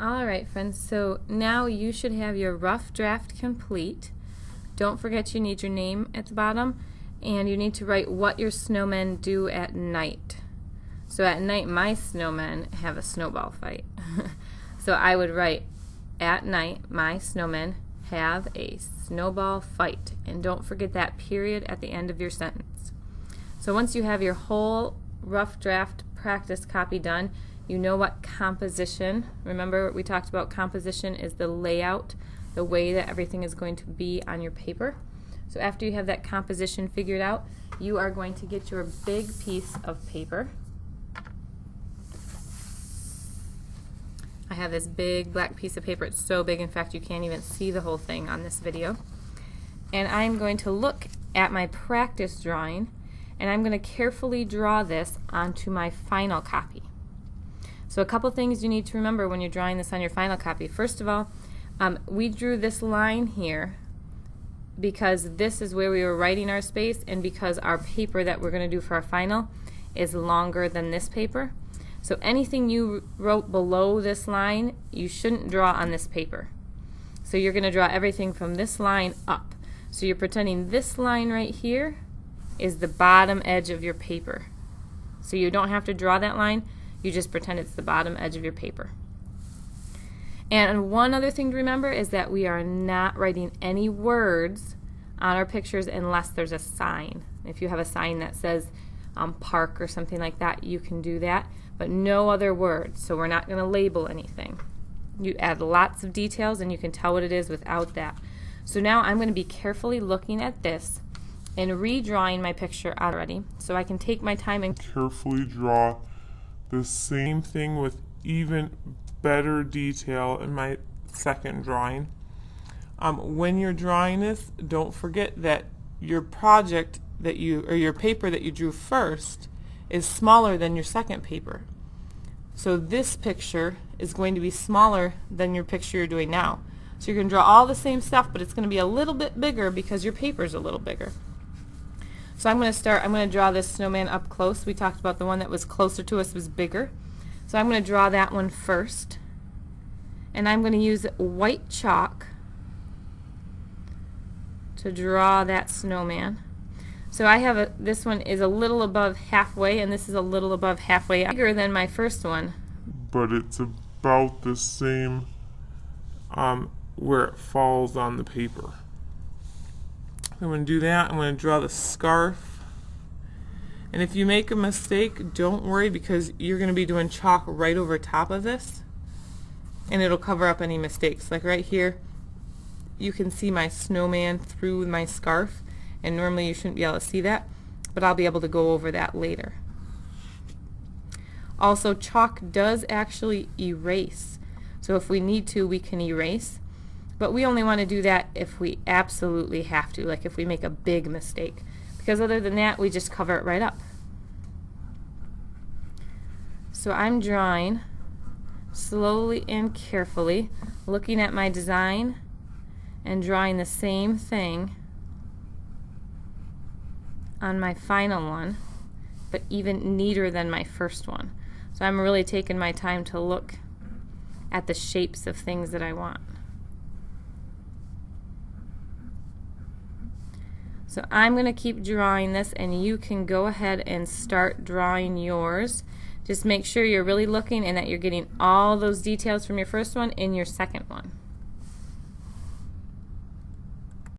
Alright friends, so now you should have your rough draft complete. Don't forget you need your name at the bottom, and you need to write what your snowmen do at night. So at night my snowmen have a snowball fight. So I would write, at night my snowmen have a snowball fight. And don't forget that period at the end of your sentence. So once you have your whole rough draft practice copy done, you know what composition, remember we talked about composition is the layout, the way that everything is going to be on your paper. So after you have that composition figured out, you are going to get your big piece of paper. I have this big black piece of paper. It's so big, in fact, you can't even see the whole thing on this video. And I'm going to look at my practice drawing, and I'm going to carefully draw this onto my final copy. So a couple things you need to remember when you're drawing this on your final copy. First of all, we drew this line here because this is where we were writing our space, and because our paper that we're going to do for our final is longer than this paper. So anything you wrote below this line, you shouldn't draw on this paper. So you're going to draw everything from this line up. So you're pretending this line right here is the bottom edge of your paper. So you don't have to draw that line, you just pretend it's the bottom edge of your paper. And one other thing to remember is that we are not writing any words on our pictures unless there's a sign. If you have a sign that says park or something like that, you can do that, but no other words. So we're not going to label anything. You add lots of details and you can tell what it is without that. So now I'm going to be carefully looking at this and redrawing my picture already, so I can take my time and carefully draw the same thing with even better detail in my second drawing. When you're drawing this, don't forget that your project that your paper that you drew first is smaller than your second paper. So this picture is going to be smaller than your picture you're doing now. So you're going to draw all the same stuff, but it's going to be a little bit bigger because your paper's a little bigger. So I'm going to draw this snowman up close. We talked about the one that was closer to us was bigger. So I'm going to draw that one first. And I'm going to use white chalk to draw that snowman. So I have this one is a little above halfway, and this is a little above halfway, bigger than my first one. But it's about the same where it falls on the paper. I'm going to do that. I'm going to draw the scarf. And if you make a mistake, don't worry, because you're going to be doing chalk right over top of this, and it'll cover up any mistakes. Like right here, you can see my snowman through my scarf, and normally you shouldn't be able to see that, but I'll be able to go over that later. Also, chalk does actually erase. So if we need to, we can erase. But we only want to do that if we absolutely have to, like if we make a big mistake. Because other than that, we just cover it right up. So I'm drawing slowly and carefully, looking at my design and drawing the same thing on my final one, but even neater than my first one. So I'm really taking my time to look at the shapes of things that I want. So I'm going to keep drawing this, and you can go ahead and start drawing yours. Just make sure you're really looking and that you're getting all those details from your first one in your second one.